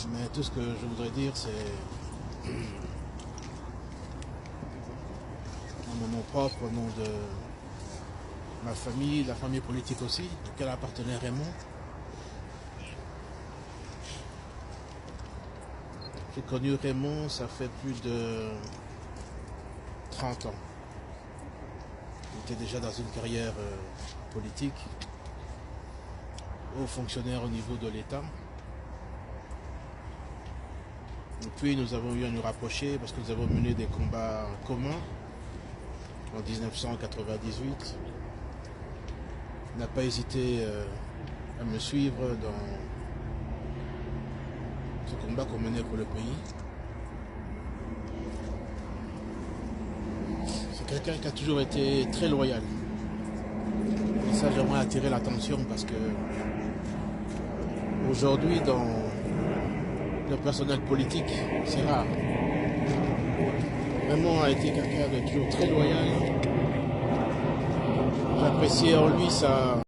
Mais tout ce que je voudrais dire, c'est en mon nom propre, au nom de ma famille, la famille politique aussi, auquel appartenait Raymond. J'ai connu Raymond, ça fait plus de 30 ans. Il était déjà dans une carrière politique, haut fonctionnaire au niveau de l'État. Et puis nous avons eu à nous rapprocher parce que nous avons mené des combats communs en 1998. Il n'a pas hésité à me suivre dans ce combat qu'on menait pour le pays. C'est quelqu'un qui a toujours été très loyal. Et ça, j'aimerais attirer l'attention parce que aujourd'hui, dans le personnel politique, c'est rare. Raymond a été quelqu'un de toujours très loyal. J'appréciais en lui sa